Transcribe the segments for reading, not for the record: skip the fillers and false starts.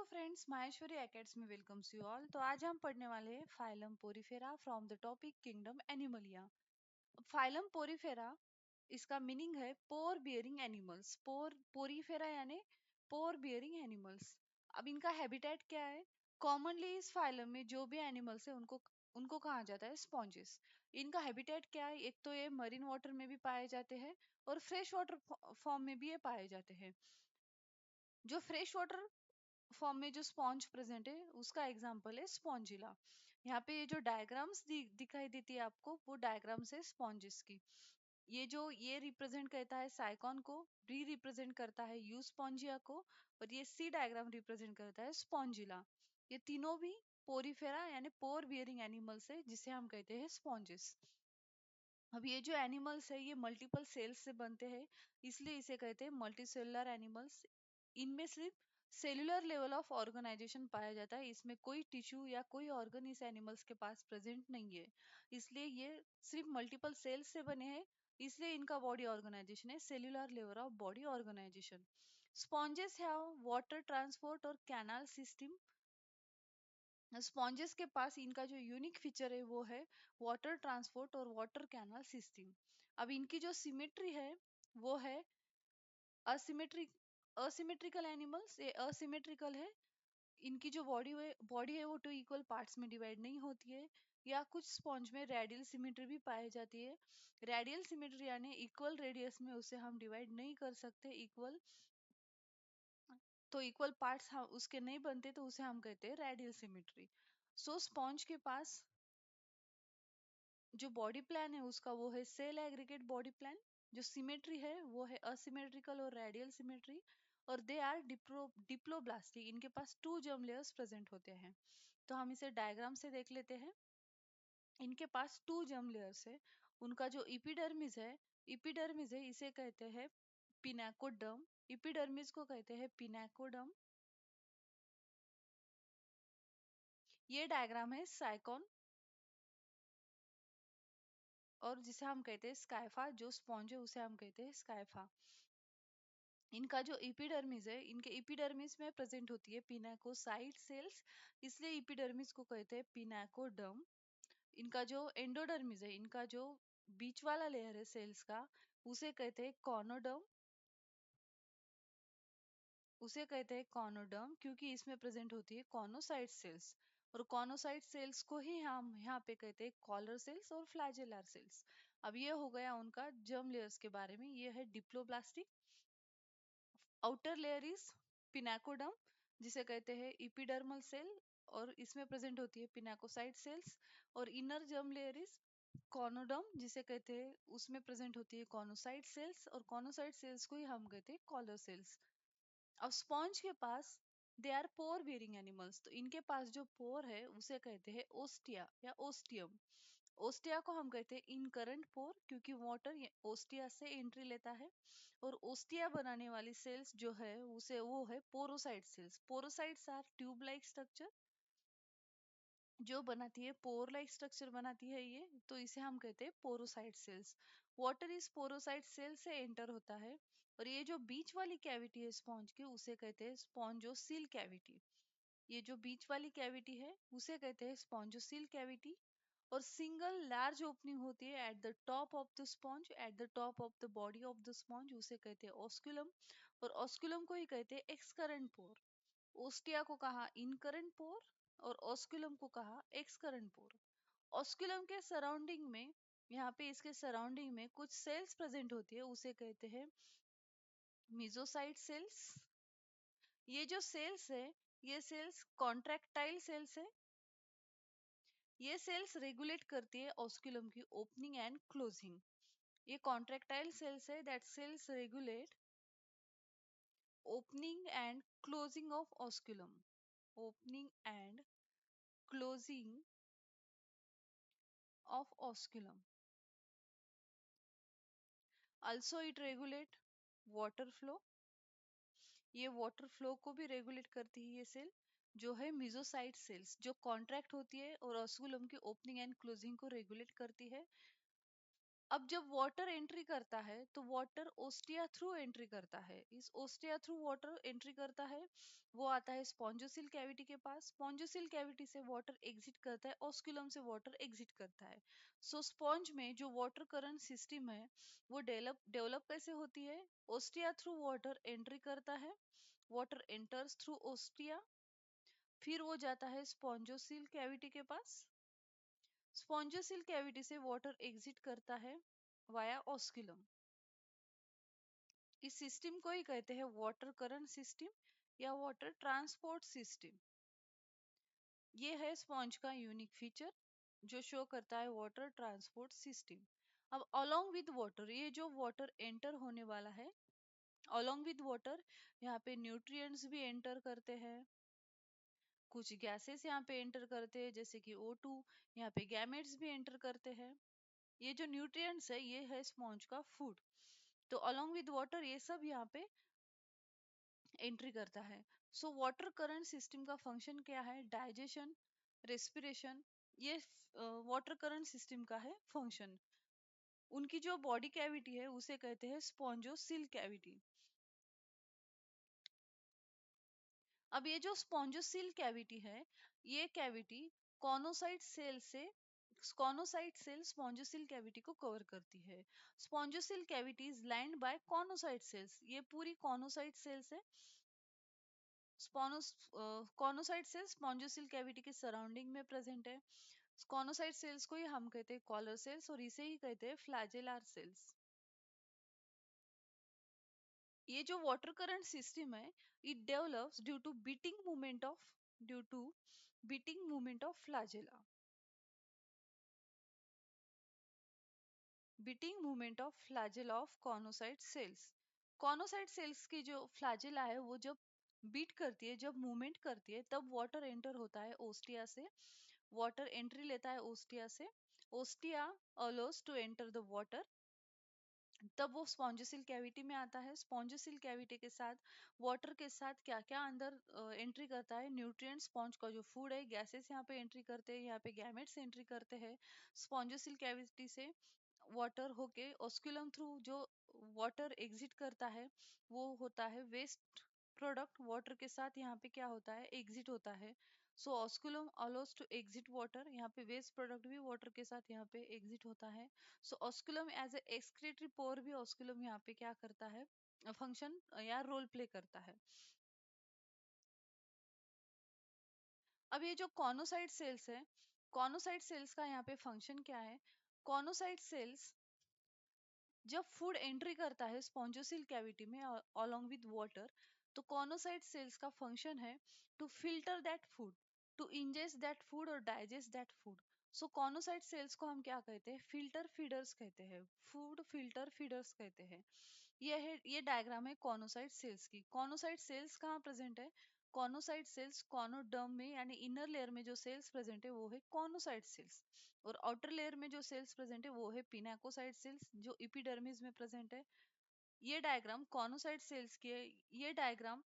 Hello friends, Maheshwari academy welcomes you all. तो आज हम पढ़ने वाले हैं phylum Porifera from the topic kingdom Animalia. Phylum Porifera, इसका मीनिंग है पोर बियरिंग एनिमल्स। पोरीफेरा यानी पोर बियरिंग एनिमल्स। अब इनका हैबिटेट क्या है? कॉमनली इस फाइलम में जो भी एनिमल्स है उनको उनको कहा जाता है स्पॉन्जेस। इनका हैबिटेट क्या है? एक तो ये मरीन वाटर में भी पाए जाते हैं और फ्रेश वाटर फॉर्म में भी ये पाए जाते हैं। जो फ्रेश वाटर फॉर्म में जो स्पॉन्ज प्रेजेंट है उसका एग्जांपल है स्पॉन्जिला। यहाँ पे ये जो डायग्राम्स दिखाई देती है आपको, वो डायग्राम्स है स्पॉन्जेस की। ये रिप्रेजेंट करता है साइकॉन को, डी रिप्रेजेंट करता है यू स्पॉन्जिया को, और ये सी डायग्राम रिप्रेजेंट करता है स्पॉन्जिला। ये तीनों भी पोरीफेरा यानी पोर बियरिंग एनिमल्स है, जिसे हम कहते हैं स्पॉन्जेस। अब ये जो एनिमल्स है ये मल्टीपल सेल्स से बनते हैं, इसलिए इसे कहते हैं मल्टी सेलुलर एनिमल्स। इनमें सिर्फ सेलुलर लेवल ऑफ ऑर्गेनाइजेशन पाया जाता है, इसमें कोई टिश्यू या कोई ऑर्गन इस एनिमल्स के पास प्रेजेंट नहीं है। इसलिए ये सिर्फ मल्टीपल सेल्स से बने हैं, इसलिए इनका बॉडी ऑर्गेनाइजेशन है cellular level of body organization. Sponges have water transport और कैनाल सिस्टम। स्पॉन्जेस के पास इनका जो यूनिक फीचर है वो है वाटर ट्रांसपोर्ट और वाटर कैनाल सिस्टम। अब इनकी जो सिमेट्री है वो है असिमेट्रिक असिमेट्रिकल एनिमल्स, ये असिमेट्रिकल है। इनकी जो बॉडी है वो टू इक्वल पार्ट्स में डिवाइड नहीं होती है, या कुछ स्पॉन्ज में रेडियल सिमेट्री भी पाई जाती है। रेडियल सिमेट्री यानी इक्वल रेडियस में उसे हम डिवाइड नहीं कर सकते इक्वल, तो इक्वल पार्ट्स हम उसके नहीं बनते, तो उसे हम कहते हैं रेडियल सिमेट्री। सो स्पॉन्ज के पास जो बॉडी प्लान है उसका वो है सेल एग्रीगेट बॉडी प्लान। जो सिमेट्री है वो है असिमेट्रिकल और रेडियल सिमेट्री, और दे आर डिप्लोब्लास्टिक। इनके पास टू जर्म लेयर्स प्रेजेंट होते हैं। तो हम इसे डायग्राम से देख लेते हैं। इनके पास टू जर्म लेयर्स है। उनका जो इपिडर्मिस है इसे कहते हैं पिनाकोडर्म। इपिडर्मिस को कहते हैं पिनाकोडर्म। ये डायग्राम है साइकॉन, और जिसे हम कहते हैं स्काइफा। जो स्पॉन्ज है उसे हम कहते हैं स्काइफा। इनका जो इपिडर्मिस है, इनके इपिडर्मिस में प्रेजेंट होती है पिनाकोसाइट सेल्स, इसलिए इपिडर्मिस को कहते हैं पिनाकोडर्म। इनका जो एंडोडर्मिस है, इनका जो बीच वाला लेयर है सेल्स का, उसे कहते हैं कॉनोडर्म। उसे कहते हैं कॉनोडर्म क्योंकि इसमें प्रेजेंट होती है कॉनोसाइट सेल्स, और कॉनोसाइट सेल्स को ही हम यहाँ पे कहते हैं कॉलर सेल्स और फ्लैजेलर सेल्स। अब ये हो गया उनका जर्म लेयर्स के बारे में। ये है डिप्लोब्लास्टिक। आउटर लेयर इज पिनाकोडर्म, जिसे कहते हैं इपिडर्मल सेल, और इसमें प्रेजेंट होती है पिनाकोसाइट सेल्स। और इनर जर्म लेयर इज कॉनोडर्म, जिसे कहते हैं उसमें प्रेजेंट होती है कॉनोसाइट सेल्स, और कॉनोसाइट सेल्स को ही हम कहते हैं कॉलर सेल्स। अब स्पॉन्ज के पास they are pore bearing animals, तो इनके पास जो पोर है उसे कहते हैं ओस्टिया या ओस्टियम। ओस्टिया को हम कहते हैं इनकरेंट पोर क्योंकि वाटर ओस्टिया से एंट्री लेता है। और ओस्टिया बनाने वाली सेल्स जो है उसे वो है porocyte cells. Porocytes are tube like structure जो बनाती है, पोर लाइक स्ट्रक्चर बनाती है ये, तो इसे हम कहते हैं पोरोसाइट सेल्स। वाटर इस पोरोसाइट सेल से एंटर होता है। और ये जो बीच वाली कैविटी है स्पॉन्ज की उसे कहते हैं स्पॉन्जोसील कैविटी। ये जो बीच वाली कैविटी है उसे कहते हैं स्पॉन्जोसील कैविटी। और सिंगल लार्ज ओपनिंग होती है at the top of the sponge, at the top of the body of the sponge, उसे कहते हैं ऑस्कुलम। और ऑस्कुलम को ही कहते हैं एक्सकरेंट पोर। ओस्टिया को कहा इनकरेंट पोर और ऑस्कुलम को कहा एक्सकरेंट पोर। ऑस्कुलम के सराउंडिंग में, यहाँ पे इसके सराउंडिंग में कुछ सेल्स प्रेजेंट होती है, उसे कहते हैं मिजोसाइट सेल्स। ये जो सेल्स है ये सेल्स कॉन्ट्रैक्टाइल सेल्स है। ये सेल्स रेगुलेट करती है ऑस्कुलम की ओपनिंग एंड क्लोजिंग। ये कॉन्ट्रैक्टाइल सेल्स है that cells regulate opening and closing of osculum. Opening and closing of osculum. Also it regulate water flow. ये वाटर फ्लो को भी रेगुलेट करती है ये सेल, जो है मिजोसाइट सेल्स, जो कॉन्ट्रैक्ट होती है और ऑस्कुलम की ओपनिंग एंड क्लोजिंग को रेगुलेट करती है। अब जब वाटर एंट्री करता है तो वाटर ओस्टिया थ्रू एंट्री करता है। इस ओस्टिया थ्रू वाटर एंट्री करता है, वो आता है स्पॉन्जोसिल कैविटी के पास। स्पॉन्जोसिल कैविटी से वाटर एग्जिट करता है, ऑस्कुलम से वाटर एग्जिट करता है। सो स्पॉन्ज में जो वाटर करंट सिस्टम है वो डेवलप डेवलप कैसे होती है? ओस्टिया थ्रू वाटर एंट्री करता है, वाटर एंटर्स थ्रू ओस्टिया, फिर वो जाता है स्पॉन्जोसिल कैविटी के पास। स्पॉन्जोसिल कैविटी से वाटर एग्जिट करता है वाया ऑस्कुलम। इस सिस्टम को ही कहते हैं वाटर करंट सिस्टम या वाटर ट्रांसपोर्ट सिस्टम। ये है स्पॉन्ज का यूनिक फीचर जो शो करता है वाटर ट्रांसपोर्ट सिस्टम। अब अलोंग विद वाटर, ये जो वाटर एंटर होने वाला है, अलोंग विद वाटर यहाँ पे न्यूट्रिएंट्स भी एंटर करते हैं, कुछ गैसेस यहाँ पे एंटर करते हैं जैसे कि O2, यहाँ पे गैमेट्स भी एंटर करते हैं। ये जो न्यूट्रिएंट्स है ये है स्पॉन्ज का फूड। तो अलोंग विद वाटर ये सब यहाँ पे एंट्री करता है। सो वाटर करंट सिस्टम का फंक्शन क्या है? डाइजेशन, रेस्पिरेशन, ये वाटर करंट सिस्टम का है फंक्शन। उनकी जो बॉडी कैविटी है उसे कहते हैं स्पॉन्जोसिल कैविटी। अब ये जो स्पॉन्जोसिल कैविटी है, ये कैविटी कॉनोसाइट सेल से, कॉनोसाइट सेल स्पॉन्जोसिल कैविटी को कवर करती है। Spongocoel cavity is lined by choanocyte cells, ये पूरी कॉनोसाइट सेल्स है। कॉनोसाइट सेल्स स्पॉन्जोसिल कैविटी के सराउंडिंग में प्रेजेंट है। कॉनोसाइट सेल्स को ही हम कहते हैं कॉलर सेल्स और इसे ही कहते हैं फ्लैजेलर सेल्स। ये जो वाटर करंट सिस्टम है, it develops due to beating movement of flagella, beating movement of flagella of choanocyte cells. Choanocyte cells की जो फ्लैजेला है वो जब बीट करती है, जब मूवमेंट करती है, तब वाटर एंटर होता है ओस्टिया से, वाटर एंट्री लेता है ओस्टिया से, ostia allows to enter the water, तब वो स्पॉन्जोसिल कैविटी में आता है। स्पॉन्जोसिल कैविटी के साथ वाटर के साथ क्या क्या अंदर एंट्री करता है? न्यूट्रिएंट, स्पॉन्ज का जो फूड है, गैसेस यहाँ पे एंट्री करते हैं, यहाँ पे गैमेट्स एंट्री करते हैं। स्पॉन्जोसिल कैविटी से वाटर होके ऑस्कुलम थ्रू जो वाटर एग्जिट करता है वो होता है वेस्ट प्रोडक्ट, वाटर के साथ यहाँ पे क्या होता है? एग्जिट होता है। So osculum अलोस to exit water, यहाँ पे वेस्ट प्रोडक्ट भी वाटर के साथ यहाँ पे एग्जिट होता है। So osculum as a excretory pore भी ऑस्कुलम यहाँ पे क्या करता है? फंक्शन या रोल प्ले करता है। अब ये जो कॉनोसाइट सेल्स है, कॉनोसाइट सेल्स का यहाँ पे फंक्शन क्या है? कॉनोसाइट सेल्स जब फूड एंट्री करता है स्पॉन्जोसिल कैविटी में अलोंग विद वाटर, तो कॉनोसाइट सेल्स का फंक्शन है to filter that food, to ingest that food और digest that food. So choanocyte cells को हम क्या कहते हैं? फिल्टर फीडर्स कहते हैं, फूड फिल्टर फीडर्स कहते हैं। ये डायग्राम है कॉनोसाइट सेल्स की। कॉनोसाइट सेल्स कहाँ प्रेजेंट है? कॉनोसाइट सेल्स कॉनोडर्म में, यानी इनर लेयर में जो सेल्स प्रेजेंट है वो है कॉनोसाइट सेल्स, और आउटर लेयर में जो सेल्स प्रेजेंट है वो है पिनाकोसाइट सेल्स जो इपिडर्मिस में प्रेजेंट है। ये डायग्राम कॉनोसाइट सेल्स की है। ये डायग्राम,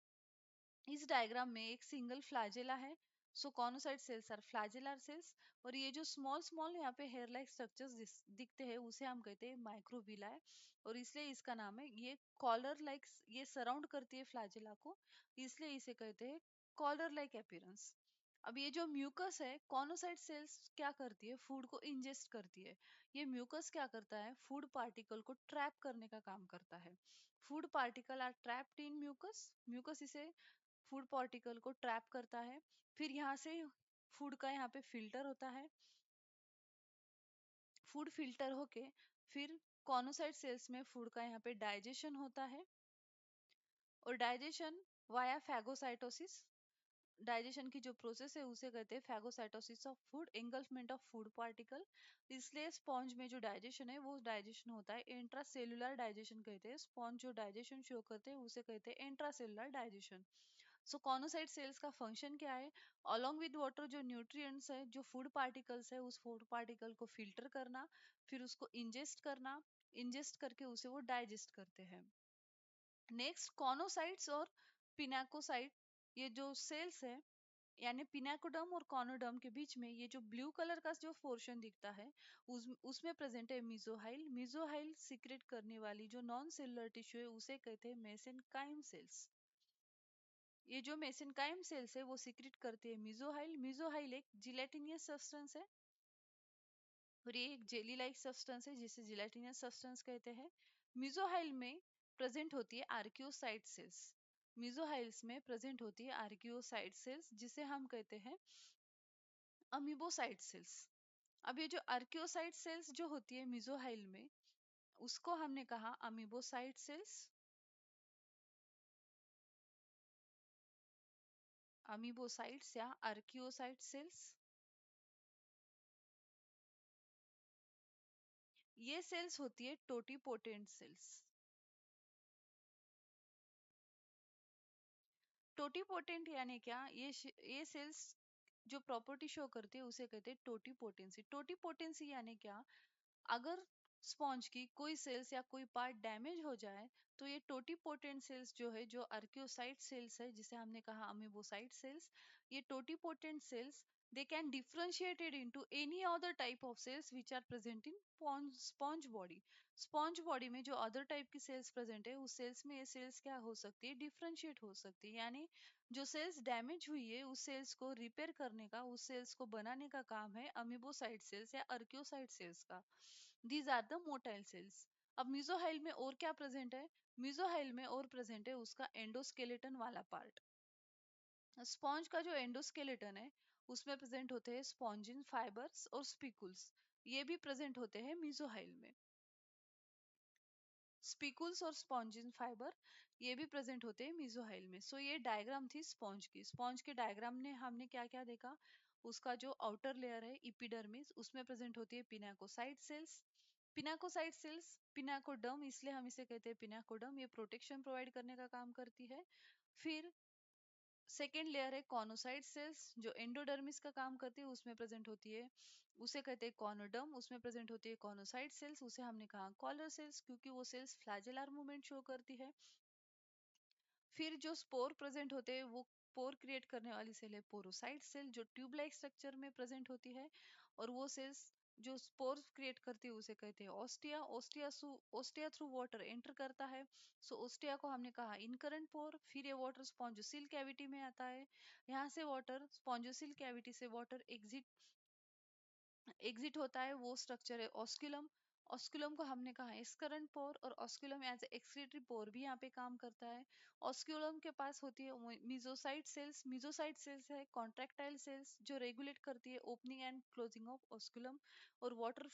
इस डायग्राम में एक सिंगल फ्लैजेला है। सो कॉनोसाइट सेल्स आर फ्लैजेलर सेल्स, और ये जो स्मॉल स्मॉल यहाँ पे हेयर लाइक स्ट्रक्चर्स दिखते हैं उसे हम कहते हैं माइक्रोविलाए, और इसलिए इसका नाम है, ये कॉलर लाइक, ये सराउंड करती है फ्लैजेला को, इसलिए इसे कहते हैं कॉलर लाइक अपीयरेंस। अब ये जो म्यूकस है, कॉनोसाइट सेल्स क्या करती है? फूड को इंजेस्ट करती है। ये म्यूकस क्या करता है? फूड पार्टिकल को ट्रैप करने का काम करता है। Food particle are trapped in mucus, mucus इसे फूड पार्टिकल को ट्रैप करता है। फिर यहाँ से फूड का यहाँ पे फिल्टर होता है, फूड फिल्टर होके फिर कॉनोसाइट सेल्स में फूड का यहाँ पे डाइजेशन होता है, और डाइजेशन वाया फैगोसाइटोसिस, डाइजेशन की जो प्रोसेस है उसे कहते हैं phagocytosis of food, engulfment of food particle. इसलिए स्पॉन्ज में जो डाइजेशन है वो डाइजेशन होता है इंट्रासेल्युलर डाइजेशन कहते हैं। स्पॉन्ज जो डाइजेशन शो करते हैं उसे कहते हैं इंट्रासेल्युलर डाइजेशन। सो कॉनोसाइट सेल्स का फंक्शन क्या है? अलोंग विद वाटर जो न्यूट्रिएंट्स है, जो फूड पार्टिकल्स है, उस फूड पार्टिकल को फिल्टर करना, फिर उसको इंजेस्ट करना, इंजेस्ट करके उसे वो डाइजेस्ट करते हैं। नेक्स्ट कॉनोसाइट्स और पिनाकोसाइट, ये जो सेल्स है यानी पिनाकोडर्म और कॉनोडर्म के बीच में ये जो ब्लू कलर का जो पोर्शन दिखता है उसमें प्रेजेंट है मीजोहाइल। मीजोहाइल सीक्रेट करने वाली जो नॉन सेलुलर टिश्यू है उसे कहते हैं मेसेनकाइम सेल्स। ये जो मेसेनकाइम सेल्स है वो सीक्रेट करते हैं मीजोहाइल। मीजोहाइल एक जिलेटिनियस सब्सटेंस है और ये एक जेली लाइक सब्सटेंस है जिसे जिलेटिनियस सब्सटेंस कहते हैं। मीजोहाइल में प्रेजेंट होती है आर्कियोसाइट सेल्स। मीजोहाइल्स में प्रेजेंट होती है आर्कियोसाइट सेल्स जिसे हम कहते हैं अमीबोसाइट सेल्स। अब ये जो आर्कियोसाइट सेल्स जो होती है मीजोहाइल में उसको हमने कहा अमीबोसाइट सेल्स। अमीबोसाइट्स या आर्कियोसाइट सेल्स। ये सेल्स होती है टोटीपोटेंट सेल्स। टोटीपोटेंट यानी क्या, ये सेल्स जो प्रॉपर्टी शो करती है उसे कहते हैं टोटीपोटेंसी। टोटीपोटेंसी यानी क्या, अगर स्पॉन्ज की कोई सेल्स या कोई पार्ट डैमेज हो जाए तो ये टोटीपोटेंट सेल्स जो है, जो आर्कियोसाइट सेल्स है जिसे हमने कहा अमीबोसाइट सेल्स, ये totipotent cells they can differentiated into any other type of cells which are present in sponge body. Sponge body में जो अदर टाइप की सेल्स प्रेजेंट है उस सेल्स में ये सेल्स क्या हो सकती है, डिफरेंशिएट हो सकती है। यानी जो सेल्स डैमेज हुई है उस सेल्स को रिपेयर करने का, उस सेल्स को बनाने का काम है अमीबोसाइट सेल्स या अर्क्योसाइट सेल्स का। These are the motile cells. अब मीजोहाइल में और क्या प्रेजेंट है, मीजोहाइल में और प्रेजेंट है उसका एंडोस्केलेटन वाला पार्ट। स्पॉन्ज का जो एंडोस्केलेटन है उसमें प्रेजेंट होते हैं स्पॉन्जिन फाइबर्स और स्पिकुल्स। ये भी प्रेजेंट होते हैं मीजोहाइल में। स्पिकुल्स और स्पॉन्जिन फाइबर ये भी प्रेजेंट होते हैं मीजोहाइल में। सो ये डायग्राम थी स्पॉन्ज की। स्पॉन्ज के डायग्राम ने हमने क्या क्या देखा, उसका जो आउटर लेयर है इपिडर्मिस उसमें प्रेजेंट होती है पिनाकोसाइट सेल्स। पिनाकोसाइट सेल्स, पिनाकोडर्म इसलिए हम इसे कहते हैं पिनाकोडर्म, ये प्रोटेक्शन प्रोवाइड करने का काम करती है। फिर सेकेंड लेयर है कॉनोसाइट सेल्स जो एंडोडर्मिस का काम करती है, उसमें प्रेजेंट होती है, उसे कहते हैं कॉनोडर्म, उसमें प्रेजेंट होती है कॉनोसाइट सेल्स, उसे हमने कहा कॉलर सेल्स क्योंकि वो सेल्स फ्लैजेलर मूवमेंट शो करती है। फिर जो स्पोर प्रेजेंट होते हैं वो पोर क्रिएट करने वाली सेल है पोरोसाइट सेल जो ट्यूब लाइक स्ट्रक्चर में प्रेजेंट होती है। और वो सेल्स जो स्पोर क्रिएट करती है उसे कहते हैं ostia. Ostia through water enter करता है। सो ओस्टिया को हमने कहा इनकरेंट पोर। फिर ये वाटर स्पॉन्जोसिल कैविटी में आता है। यहाँ से वाटर स्पॉन्जोसिल कैविटी से वाटर एग्जिट एग्जिट होता है, वो स्ट्रक्चर है ऑस्कुलम। ऑस्कुलम को हमने कहा एस्करेंट पोर और ऑस्कुलम एज एक्सक्रीटरी पोर भी यहाँ पे काम करता है। ऑस्कुलम के पास होती है मीजोसाइट सेल्स। मीजोसाइट सेल्स है कॉन्ट्रैक्टाइल सेल्स जो रेगुलेट करती है opening and closing of osculum. और वाटर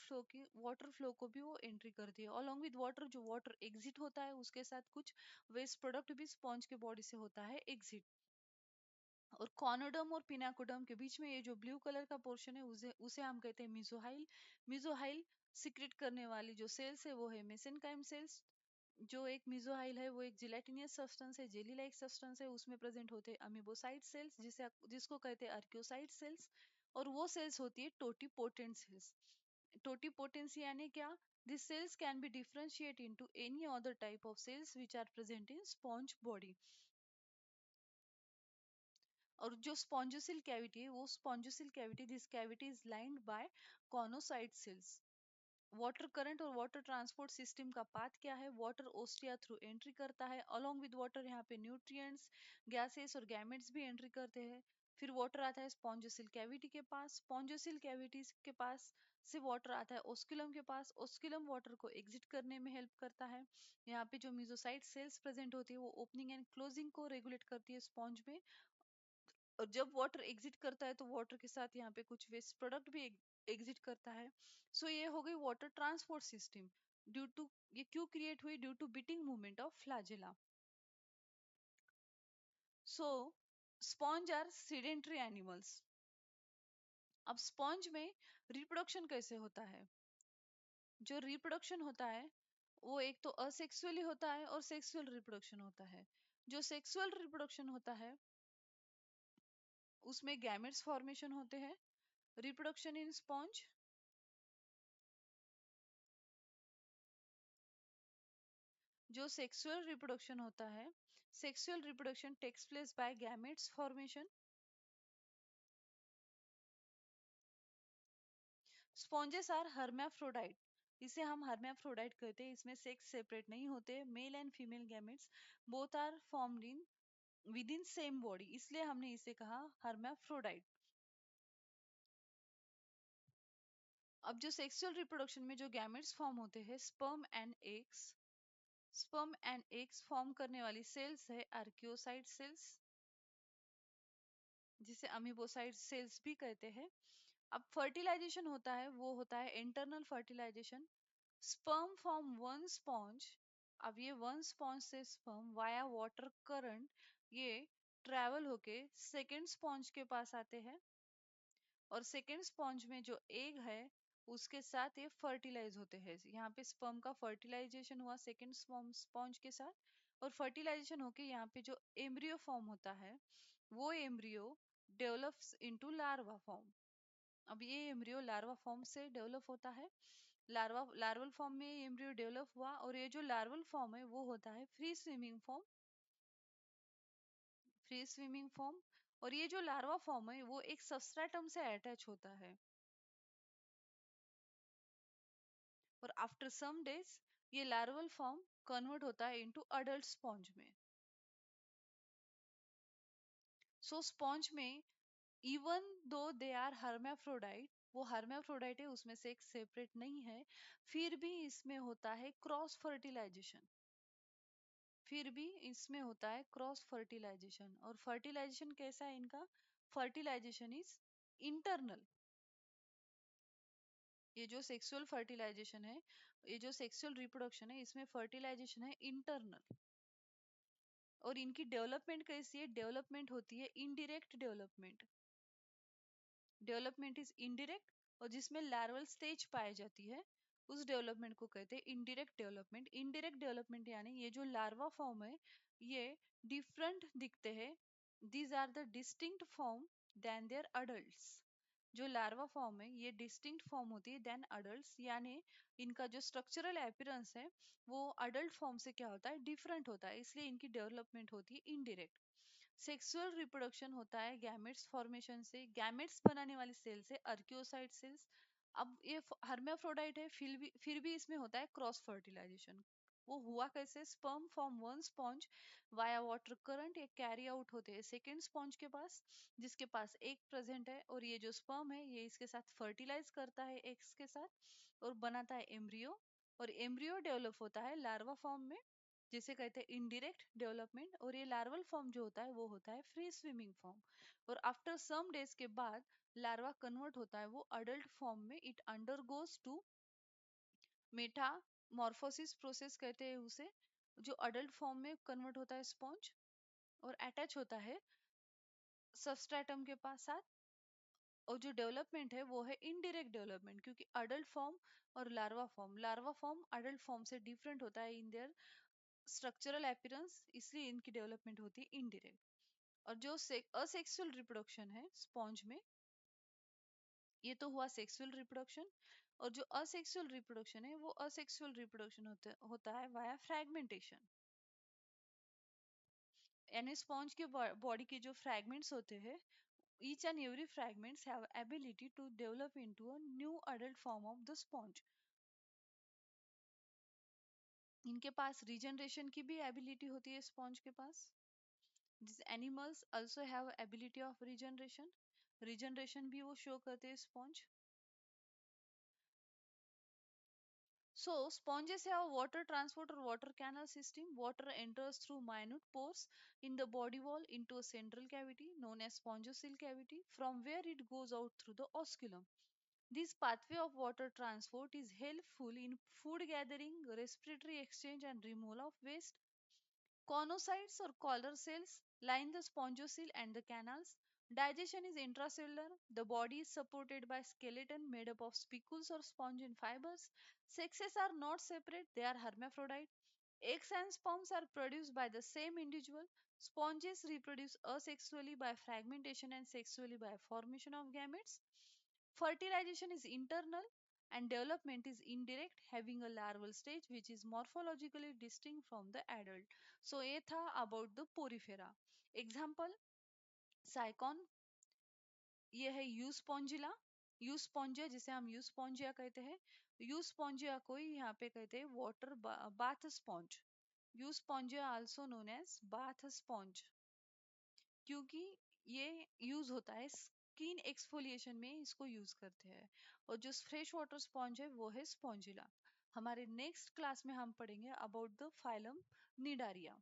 फ्लो को भी वो एंट्री करती है। अलॉन्ग विद वाटर जो वाटर एग्जिट होता है उसके साथ कुछ वेस्ट प्रोडक्ट भी स्पॉन्ज के बॉडी से होता है एग्जिट। और कॉनोडर्म और पिनाकोडर्म के बीच में ये जो ब्लू कलर का पोर्शन है उसे उसे हम कहते हैं मिजोहाइल। मिजोहाइल सिक्रेट करने वाली जो सेल्स है वो है मेसेनकाइम सेल्स। जो एक मिजोहाइल है वो एक जिलेटिनियस सब्सटेंस है, जेली लाइक सब्सटेंस है, उसमें प्रेजेंट होते हैं अमीबोसाइट सेल्स जिसको कहते हैं आर्कियोसाइट सेल्स। और वो सेल्स होती है टोटीपोटेंट सेल्स। टोटीपोटेंसी यानी क्या, this cells can be differentiate into any other type of cells which are present in sponge body. और जो स्पॉन्जोसिल कैविटी है वो spongocoel cavity, this cavity is lined by choanocyte cells. Water current और water transport system का path क्या है, water ostia through entry करता है। अलोंग विद वाटर यहाँ पे न्यूट्रिएंट्स, गैसेस और गैमेट्स भी एंट्री करते हैं। फिर वाटर आता है स्पॉन्जोसिल कैविटी के पास। स्पॉन्जोसिल कैविटी के पास से वाटर आता है ओस्कुलम के पास। ओस्कुलम वाटर को एग्जिट करने में हेल्प करता है। यहाँ पे जो मिजोसाइट सेल्स प्रेजेंट होती है वो ओपनिंग एंड क्लोजिंग को रेगुलेट करती है स्पॉन्ज में। और जब वाटर एग्जिट करता है तो वाटर के साथ यहाँ पे कुछ वेस्ट प्रोडक्ट भी एग्जिट करता है। सो ये हो गई water transport system. Due to ये क्यों क्रिएट हुई, due to beating movement of flagella. So sponge are sedentary animals. अब स्पॉन्ज में रिप्रोडक्शन कैसे होता है, जो रिप्रोडक्शन होता है वो एक तो असेक्सुअली होता है और सेक्सुअल रिप्रोडक्शन होता है। जो सेक्सुअल रिप्रोडक्शन होता है उसमें गैमेट्स फॉर्मेशन होते हैं। रिप्रोडक्शन इन स्पॉन्ज, जो सेक्सुअल रिप्रोडक्शन होता है, sexual reproduction takes place by gametes formation. Sponges are hermaphrodite, इसे हम हर्मेफ्रोडाइट कहते हैं। इसमें सेक्स सेपरेट नहीं होते, male and female gametes both are formed in within same body, इसलिए हमने इसे कहा हर्मेफ्रोडाइट। अब जो सेक्सुअल रिप्रोडक्शन में जो गैमेट्स फॉर्म होते हैं, sperm and eggs, sperm and eggs form करने वाली सेल्स है आर्कियोसाइट सेल्स, जिसे अमीबोसाइट सेल्स भी कहते हैं। अब फर्टिलाइजेशन होता है, वो होता है internal fertilization. Sperm form one sponge, अब ये वन स्पॉन्ज से स्पर्म वाया वाटर करंट ये ट्रेवल होके सेकेंड स्पॉन्ज के पास आते हैं, और सेकेंड स्पॉन्ज में जो एग है उसके साथ ये फर्टिलाइज होते हैं। यहाँ पे स्पर्म का फर्टिलाइजेशन हुआ सेकेंड स्पॉन्ज के साथ, और फर्टिलाइजेशन होके यहाँ पे जो एम्ब्रियो फॉर्म होता है, वो embryo develops into larva form. अब ये एम्ब्रियो लार्वा फॉर्म से डेवलप होता है। लार्वल फॉर्म में एम्ब्रियो डेवलप हुआ, और ये जो लार्वल फॉर्म है वो होता है free swimming form, free swimming form. और ये जो लार्वा फॉर्म है वो एक सबस्ट्रेटम से अटैच होता है, और आफ्टर सम डेज ये लार्वल फॉर्म कन्वर्ट होता है इनटू अडल्ट स्पॉन्ज में। सो स्पॉन्ज में even though they are hermaphrodite, वो हर्मेफ्रोडाइट है, उसमें से एक सेपरेट नहीं है, फिर भी इसमें होता है क्रॉस फर्टिलाइजेशन, फिर भी इसमें होता है क्रॉस फर्टिलाइजेशन। और फर्टिलाइजेशन कैसा है इनका? Fertilization is internal. ये जो सेक्सुअल फर्टिलाइजेशन है, ये जो सेक्सुअल रिप्रोडक्शन है, इसमें फर्टिलाइजेशन है इंटरनल। और इनकी डेवलपमेंट कैसी है? डेवलपमेंट होती है indirect development, development is indirect, और जिसमें लार्वल स्टेज पाई जाती है उस डेवलपमेंट को कहते हैं इनडायरेक्ट डेवलपमेंट। इनडायरेक्ट डेवलपमेंट यानी ये जो लार्वा फॉर्म है ये डिफरेंट दिखते हैं, these are the distinct form than their adults. जो लार्वा फॉर्म है ये डिस्टिंक्ट फॉर्म होती है देन अडल्ट्स, यानी इनका जो स्ट्रक्चरल अपीयरेंस है वो अडल्ट फॉर्म से क्या होता है? डिफरेंट होता है, इसलिए इनकी डेवलपमेंट होती है इनडायरेक्ट। सेक्सुअल रिप्रोडक्शन होता है गैमेट्स फॉर्मेशन से, गैमेट्स बनाने वाली सेल से अर्कियोसाइट सेल्स। अब ये हर्मेफ्रोडाइट है, फिर भी इसमें होता है क्रॉस फर्टिलाइजेशन। वो हुआ कैसे? Sperm form one sponge via water current ये कैरी आउट होते हैं सेकेंड स्पॉन्ज के पास, जिसके पास एग प्रेजेंट है, और ये जो स्पर्म है ये इसके साथ फर्टिलाइज करता है एग्स के साथ और बनाता है एम्ब्रियो, और एम्ब्रियो डेवलप होता है लार्वा फॉर्म में, जिसे कहते हैं इनडायरेक्ट डेवलपमेंट। और ये लार्वल फॉर्म जो होता है वो होता है फ्री स्विमिंग फॉर्म, और आफ्टर सम डेज के बाद लार्वा कन्वर्ट होता है वो अडल्ट फॉर्म में, it undergoes to metamorphosis process कहते हैं उसे, जो अडल्ट फॉर्म में कन्वर्ट होता है स्पॉन्ज और अटैच होता है सबस्ट्रेटम के पास साथ। और जो डेवलपमेंट है वो है इनडायरेक्ट डेवलपमेंट, क्योंकि अडल्ट फॉर्म और लार्वा फॉर्म अडल्ट फॉर्म से डिफरेंट होता है इन देयर स्ट्रक्चरल अपीयरेंस, इसलिए इनकी डेवलपमेंट होती है इनडायरेक्ट। और जो असेक्सुअल रिप्रोडक्शन है स्पॉन्ज में, ये तो हुआ सेक्सुअल रिप्रोडक्शन। और जो असेक्सुअल रिप्रोडक्शन है वो असेक्सुअल रिप्रोडक्शन होता है वाया फ्रैगमेंटेशन, यानी स्पॉन्ज के बॉडी के जो फ्रैगमेंट्स होते हैं, each and every fragments have ability to develop into a new adult form of the sponge। इनके पास रिजनरेशन की भी एबिलिटी होती है स्पॉन्ज के पास। This animals also have ability of regeneration, regeneration भी वो शो करते हैं sponge. So sponges have water transport or water canal system. Water enters through minute pores in the body wall into a central cavity known as spongocoel cavity, from where it goes out through the osculum. This pathway of water transport is helpful in food gathering, respiratory exchange, and removal of waste. Conocytes or collar cells line the spongocoel and the canals. Digestion is intracellular. The body is supported by skeleton made up of spicules or spongin fibers. Sexes are not separate, they are hermaphrodite. Eggs and sperms are produced by the same individual. Sponges reproduce asexually by fragmentation and sexually by formation of gametes. Fertilization is internal and development is indirect, having a larval stage which is morphologically distinct from the adult. So ये था about the porifera. Example, साइकॉन, ये है यूस्पोंजिला, यूस्पोंजिया जिसे हम यूस्पोंजिया कहते हैं, यूस्पोंजिया को ही यहाँ पे कहते हैं water bath sponge. Euspongia also known as bath sponge, क्योंकि ये यूज होता है स्किन एक्सफोलिएशन में, इसको यूज करते हैं। और जो फ्रेश वाटर स्पॉन्ज है वो है स्पॉन्जिला। हमारे नेक्स्ट क्लास में हम पढ़ेंगे अबाउट द फाइलम निडारिया।